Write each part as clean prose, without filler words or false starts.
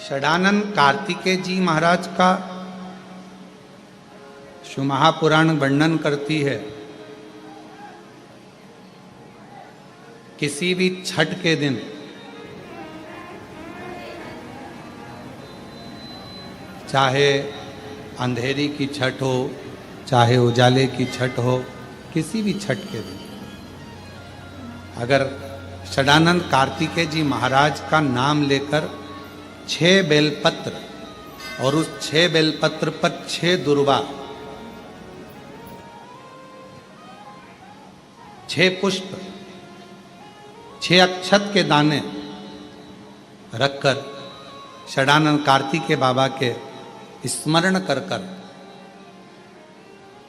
षडानंद कार्तिकेय जी महाराज का शिव महापुराण वर्णन करती है। किसी भी छठ के दिन चाहे अंधेरी की छठ हो, चाहे उजाले की छठ हो, किसी भी छठ के दिन अगर षडानंद कार्तिकेय जी महाराज का नाम लेकर 6 बेलपत्र और उस 6 बेलपत्र पर 6 दुर्वा, 6 पुष्प, 6 अक्षत के दाने रखकर षडानंद कार्तिकेय बाबा के स्मरण कर कर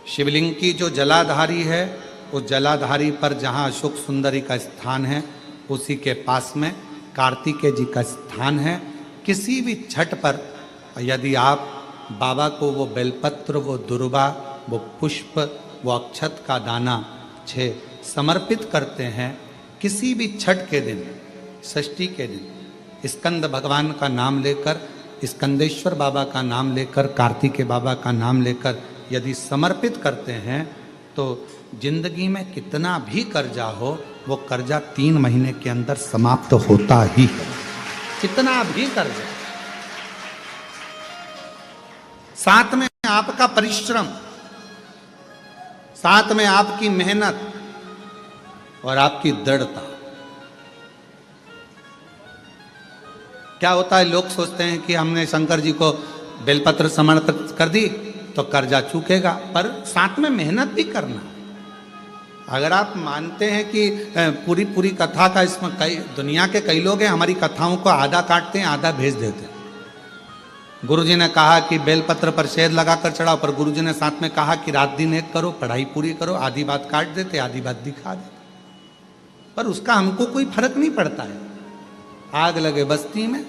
शिवलिंग की जो जलाधारी है, उस जलाधारी पर जहाँ अशोक सुंदरी का स्थान है, उसी के पास में कार्तिकेय जी का स्थान है। किसी भी छठ पर यदि आप बाबा को वो बेलपत्र, वो दुर्वा, वो पुष्प, वो अक्षत का दाना 6 समर्पित करते हैं, किसी भी छठ के दिन, षष्ठी के दिन स्कंद भगवान का नाम लेकर, स्कंदेश्वर बाबा का नाम लेकर, कार्तिकेय बाबा का नाम लेकर यदि समर्पित करते हैं तो जिंदगी में कितना भी कर्जा हो, वो कर्जा 3 महीने के अंदर समाप्त होता ही है। कितना भी कर्जा, साथ में आपका परिश्रम, साथ में आपकी मेहनत और आपकी दृढ़ता। क्या होता है, लोग सोचते हैं कि हमने शंकर जी को बेलपत्र समर्पित कर दी तो कर्जा चूकेगा, पर साथ में मेहनत भी करना। अगर आप मानते हैं कि पूरी कथा का इसमें दुनिया के कई लोग हैं हमारी कथाओं को आधा काटते हैं, आधा भेज देते हैं। गुरुजी ने कहा कि बेलपत्र पर शेर लगाकर चढ़ाओ, पर गुरुजी ने साथ में कहा कि रात दिन एक करो, पढ़ाई पूरी करो, आधी बात काट देते, आधी बात दिखा देते, पर उसका हमको कोई फर्क नहीं पड़ता है। आग लगे बस्ती में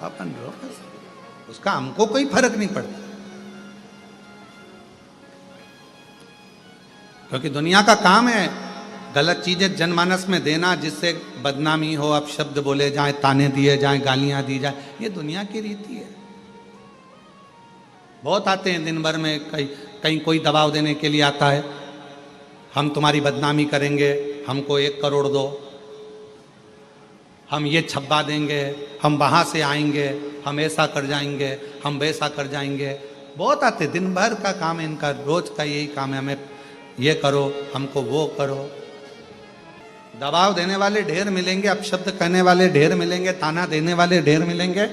अपन रो, उसका हमको कोई फर्क नहीं पड़ता, क्योंकि दुनिया का काम है गलत चीजें जनमानस में देना, जिससे बदनामी हो, अपशब्द बोले जाए, ताने दिए जाए, गालियां दी जाए। ये दुनिया की रीति है। बहुत आते हैं दिन भर में, कहीं कोई दबाव देने के लिए आता है, हम तुम्हारी बदनामी करेंगे, हमको 1 करोड़ दो, हम ये छब्बा देंगे, हम वहाँ से आएंगे, हम ऐसा कर जाएंगे, हम वैसा कर जाएंगे। बहुत आते, दिन भर का काम है इनका, रोज का यही काम है, हमें ये करो, हमको वो करो। दबाव देने वाले ढेर मिलेंगे, अपशब्द कहने वाले ढेर मिलेंगे, ताना देने वाले ढेर मिलेंगे,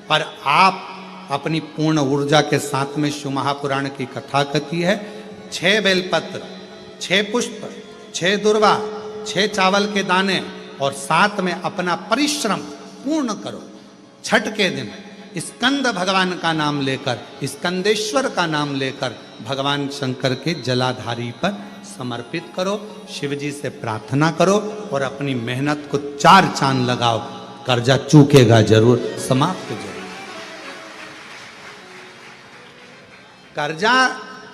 पर आप अपनी पूर्ण ऊर्जा के साथ में शिव महापुराण की कथा कहती है। 6 बेलपत्र, 6 पुष्प, 6 दुर्वा, 6 चावल के दाने और साथ में अपना परिश्रम पूर्ण करो। छठ के दिन स्कंद भगवान का नाम लेकर, स्कंदेश्वर का नाम लेकर भगवान शंकर के जलाधारी पर समर्पित करो, शिव जी से प्रार्थना करो और अपनी मेहनत को 4 चांद लगाओ। कर्जा चूकेगा जरूर, समाप्त जरूर। कर्जा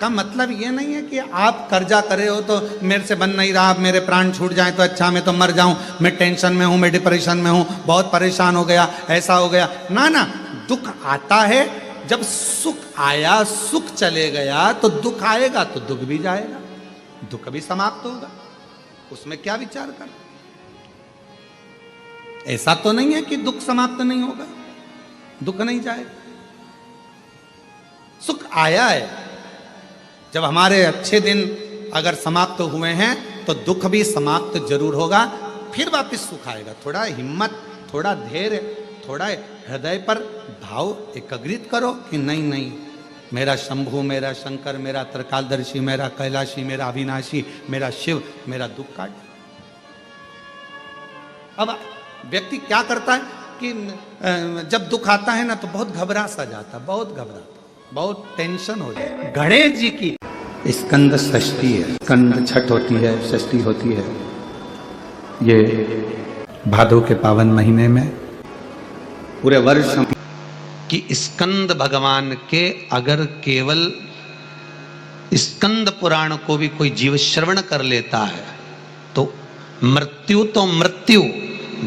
का मतलब ये नहीं है कि आप कर्जा करे हो तो मेरे से बन नहीं रहा, मेरे प्राण छूट जाए तो अच्छा, मैं तो मर जाऊं, मैं टेंशन में हूं, मैं डिप्रेशन में हूं, बहुत परेशान हो गया, ऐसा हो गया। ना ना, दुख आता है, जब सुख आया, सुख चले गया, तो दुख आएगा तो दुख भी जाएगा, दुख भी समाप्त होगा, उसमें क्या विचार कर। ऐसा तो नहीं है कि दुख समाप्त नहीं होगा, दुख नहीं जाएगा। सुख आया है, जब हमारे अच्छे दिन अगर समाप्त हुए हैं तो दुख भी समाप्त जरूर होगा, फिर वापस सुख आएगा। थोड़ा हिम्मत, थोड़ा धैर्य, थोड़ा हृदय पर भाव एकाग्रित करो कि नहीं नहीं, मेरा शंभु, मेरा शंकर, मेरा त्रिकालदर्शी, मेरा कैलाशी, मेरा अविनाशी, मेरा शिव मेरा दुख काट। अब व्यक्ति क्या करता है कि जब दुख आता है ना तो बहुत घबरा सा जाता, बहुत घबराता, बहुत टेंशन हो जाए। गणेश जी की स्कंद षष्ठी है, स्कंद छठ होती है, षष्ठी होती है। ये भादो के पावन महीने में पूरे वर्ष कि स्कंद भगवान के अगर केवल स्कंद पुराण को भी कोई जीव श्रवण कर लेता है तो मृत्यु तो मृत्यु,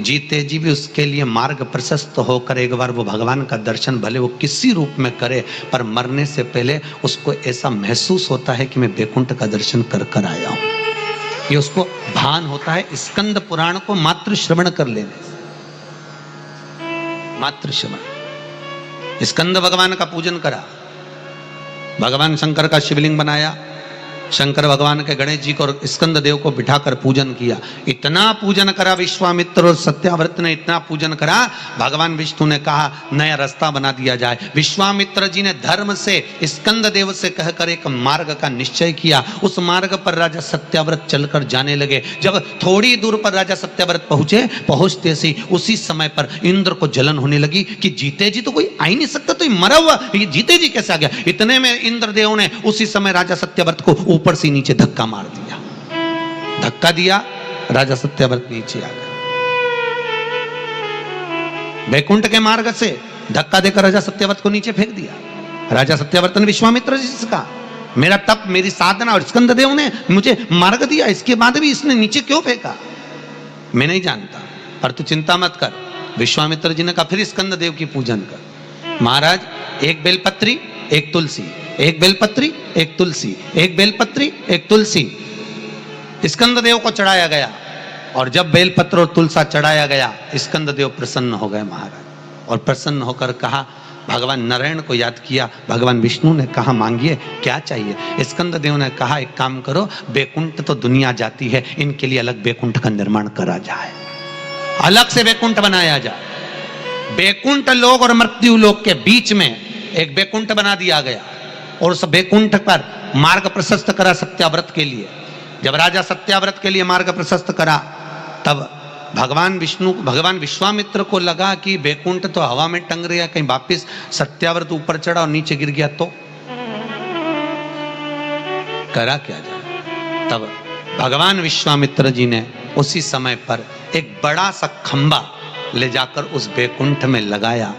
जीते जी भी उसके लिए मार्ग प्रशस्त होकर एक बार वो भगवान का दर्शन भले वो किसी रूप में करे, पर मरने से पहले उसको ऐसा महसूस होता है कि मैं बैकुंठ का दर्शन कर कर आया हूं। ये उसको भान होता है स्कंद पुराण को मात्र श्रवण कर लेने से। मात्र श्रवण, स्कंद भगवान का पूजन करा, भगवान शंकर का शिवलिंग बनाया, शंकर भगवान के गणेश जी को और स्कंद देव को बिठाकर पूजन किया। इतना पूजन करा विश्वामित्र और सत्याव्रत ने, इतना पूजन करा, भगवान विष्णु ने कहा नया रास्ता बना दिया जाए। विश्वामित्र जी ने धर्म से स्कंद देव से कहकर एक मार्ग का निश्चय किया। उस मार्ग पर राजा सत्याव्रत चलकर जाने लगे। जब थोड़ी दूर पर राजा सत्याव्रत पहुंचते सी उसी समय पर इंद्र को जलन होने लगी कि जीते जी तो कोई आ ही नहीं सकता, तो ये मरा हुआ ये जीते जी कैसे आ गया। इतने में इंद्रदेव ने उसी समय राजा सत्याव्रत को ऊपर से नीचे धक्का मार दिया। धक्का दिया, राजा सत्याव्रत नीचे आ गया। बैकुंठ के मार्ग से धक्का देकर राजा सत्याव्रत को नीचे फेंक दिया। राजा सत्याव्रत ने विश्वामित्र जी से कहा मेरा तप, मेरी साधना और स्कंद देव ने मुझे मार्ग दिया, इसके बाद भी इसने नीचे क्यों फेंका मैं नहीं जानता, पर तू चिंता मत कर। विश्वामित्र जी ने कहा फिर स्कंद देव की पूजन कर। महाराज, एक बेलपत्री एक तुलसी, एक बेलपत्री एक तुलसी, एक बेलपत्री एक तुलसी स्कंद देव को चढ़ाया गया। और जब बेलपत्र और तुलसा चढ़ाया गया, स्कंद देव प्रसन्न हो गए महाराज, और प्रसन्न होकर कहा, भगवान नारायण को याद किया। भगवान विष्णु ने कहा मांगिए क्या चाहिए। स्कंद देव ने कहा एक काम करो, बैकुंठ तो दुनिया जाती है, इनके लिए अलग बैकुंठ का निर्माण करा जाए, अलग से बैकुंठ बनाया जाए। बैकुंठ लोक और मृत्यु लोक के बीच में एक बैकुंठ बना दिया गया, और उस बैकुंठ पर मार्ग प्रशस्त करा सत्याव्रत के लिए। जब राजा सत्याव्रत के लिए मार्ग प्रशस्त करा, तब भगवान विश्वामित्र को लगा कि बैकुंठ तो हवा में टंग रहा, कहीं वापिस सत्याव्रत ऊपर चढ़ा और नीचे गिर गया तो करा क्या जाए। तब भगवान विश्वामित्र जी ने उसी समय पर एक बड़ा सा खंबा ले जाकर उस बैकुंठ में लगाया।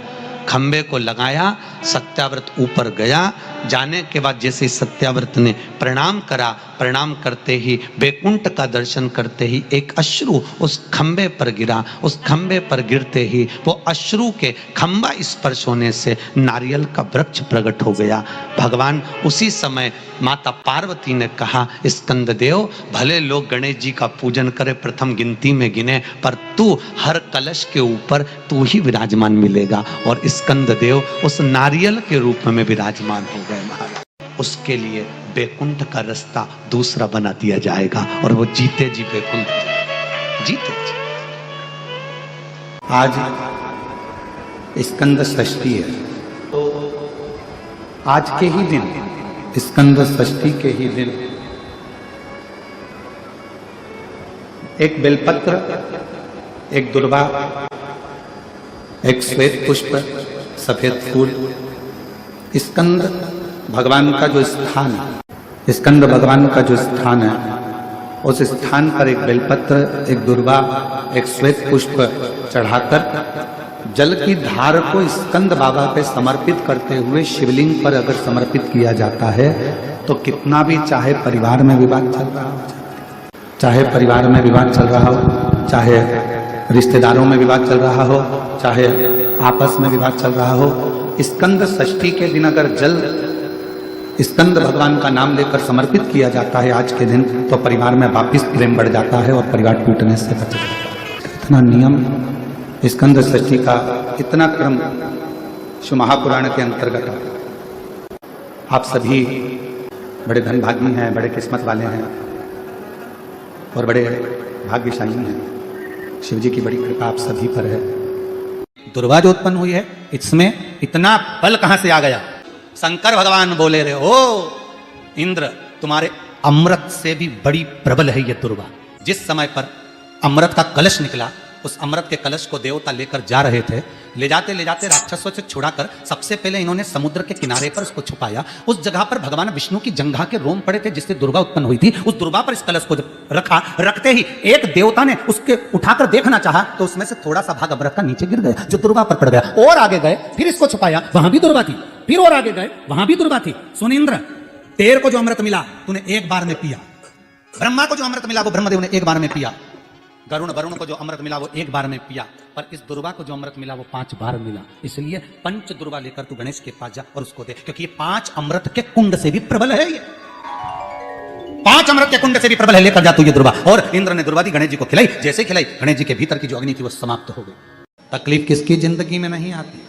खंबे को लगाया, सत्याव्रत ऊपर गया। जाने के बाद जैसे सत्याव्रत ने प्रणाम करा, प्रणाम करते ही बैकुंठ का दर्शन करते ही एक अश्रु उस खंबे पर गिरा। उस खंबे पर गिरते ही वो अश्रु के खंबा स्पर्श होने से नारियल का वृक्ष प्रकट हो गया। भगवान उसी समय माता पार्वती ने कहा, स्कंद देव भले लोग गणेश जी का पूजन करे, प्रथम गिनती में गिने, पर तू हर कलश के ऊपर तू ही विराजमान मिलेगा। और स्कंद देव उस नारियल के रूप में विराजमान हो गए महाराज। उसके लिए बैकुंठ का रास्ता दूसरा बना दिया जाएगा, और वो जीते जी बैकुंठ जीते जी। आज स्कंद षष्ठी है, तो आज के ही दिन, स्कंद षष्ठी के ही दिन, एक बेलपत्र, एक दुर्वा, एक श्वेत पुष्प, सफेद फूल, स्कंद भगवान का जो स्थान है, स्कंद भगवान का जो स्थान है, उस स्थान पर एक बेलपत्र, एक दुर्वा, एक श्वेत पुष्प चढ़ाकर जल की धार को स्कंद बाबा पे समर्पित करते हुए शिवलिंग पर अगर समर्पित किया जाता है, तो कितना भी चाहे परिवार में विवाद चल रहा हो, चाहे परिवार में विवाद चल रहा हो, चाहे रिश्तेदारों में विवाद चल रहा हो, चाहे आपस में विवाद चल रहा हो, स्कंद षष्ठी के दिन अगर जल स्कंद भगवान का नाम लेकर समर्पित किया जाता है आज के दिन, तो परिवार में वापिस प्रेम बढ़ जाता है और परिवार टूटने से बच जाता है। इतना नियम स्कंद षष्ठी का, इतना क्रम शिव महापुराण के अंतर्गत। आप सभी बड़े धनभागी हैं, बड़े किस्मत वाले हैं और बड़े भाग्यशाली हैं। शिव जी की बड़ी कृपा आप सभी पर है। दुर्वा जो उत्पन्न हुई है, इसमें इतना बल कहां से आ गया। शंकर भगवान बोले रहे, ओ इंद्र, तुम्हारे अमृत से भी बड़ी प्रबल है ये दुर्वा। जिस समय पर अमृत का कलश निकला, उस अमृत के कलश को देवता लेकर जा रहे थे, ले जाते राक्षसों से छुड़ाकर सबसे पहले इन्होंने समुद्र के किनारे पर उसको छुपाया। उस जगह पर भगवान विष्णु की जंघा के रोम पड़े थे, जिससे दुर्गा उत्पन्न हुई थी। उस दुर्गा पर इस कलश को जब रखा, रखते ही एक देवता ने उसके उठाकर देखना चाहा, तो उसमें से थोड़ा सा भाग अमृत का नीचे गिर गया, जो दुर्गा पर पड़ गया। और आगे गए, फिर इसको छुपाया, वहां भी दुर्गा थी। फिर और आगे गए, वहां भी दुर्गा थी। सुन इंद्र, तेरे को जो अमृत मिला तूने एक बार में पिया, ब्रह्मा को जो अमृत मिला वो ब्रह्मदेव ने एक बार में पिया, गरुण वरुण को जो अमृत मिला वो एक बार में पिया, पर इस दुर्वा को जो अमृत मिला वो 5 बार मिला। इसलिए पंच दुर्वा लेकर तू गणेश के पास जा और उसको दे, क्योंकि ये 5 अमृत के कुंड से भी प्रबल है। ये 5 अमृत के कुंड से भी प्रबल है। लेकर जा तू ये दुर्वा। और इंद्र ने दुर्वा दी, गणेश जी को खिलाई। जैसे खिलाई, गणेश जी के भीतर की जो अग्नि थी वो समाप्त हो गई। तकलीफ किसकी जिंदगी में नहीं आती?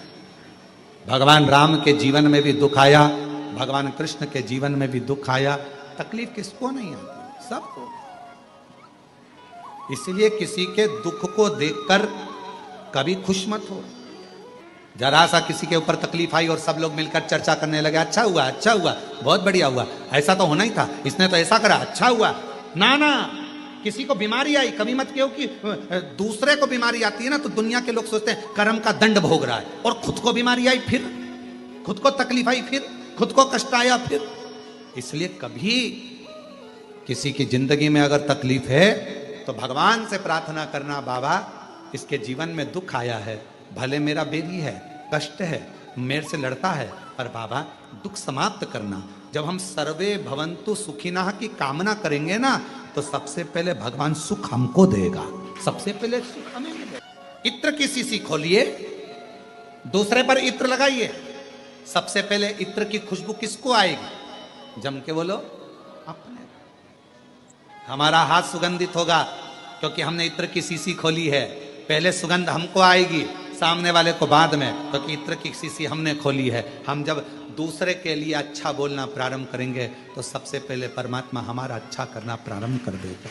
भगवान राम के जीवन में भी दुख आया, भगवान कृष्ण के जीवन में भी दुख आया। तकलीफ किसको नहीं आती? सबको। इसलिए किसी के दुख को देखकर कभी खुश मत हो। जरा सा किसी के ऊपर तकलीफ आई और सब लोग मिलकर चर्चा करने लगे, अच्छा हुआ, अच्छा हुआ, बहुत बढ़िया हुआ, ऐसा तो होना ही था, इसने तो ऐसा करा, अच्छा हुआ। ना ना, किसी को बीमारी आई कभी मत कहो कि दूसरे को बीमारी आती है ना तो दुनिया के लोग सोचते हैं कर्म का दंड भोग रहा है, और खुद को बीमारी आई फिर, खुद को तकलीफ आई फिर, खुद को कष्ट आया फिर। इसलिए कभी किसी की जिंदगी में अगर तकलीफ है तो भगवान से प्रार्थना करना, बाबा इसके जीवन में दुख आया है, भले मेरा बेरी है, कष्ट है, मेरे से लड़ता है, पर बाबा दुख समाप्त करना। जब हम सर्वे भवन्तु सुखिनः की कामना करेंगे ना तो सबसे पहले भगवान सुख हमको देगा, सबसे पहले सुख हमें मिलेगा। इत्र की शीशी खोलिए, दूसरे पर इत्र लगाइए, सबसे पहले इत्र की खुशबू किसको आएगी? जम के बोलो, अपने। हमारा हाथ सुगंधित होगा क्योंकि हमने इत्र की शीशी खोली है। पहले सुगंध हमको आएगी, सामने वाले को बाद में, क्योंकि इत्र की शीशी हमने खोली है। हम जब दूसरे के लिए अच्छा बोलना प्रारंभ करेंगे तो सबसे पहले परमात्मा हमारा अच्छा करना प्रारंभ कर देगा।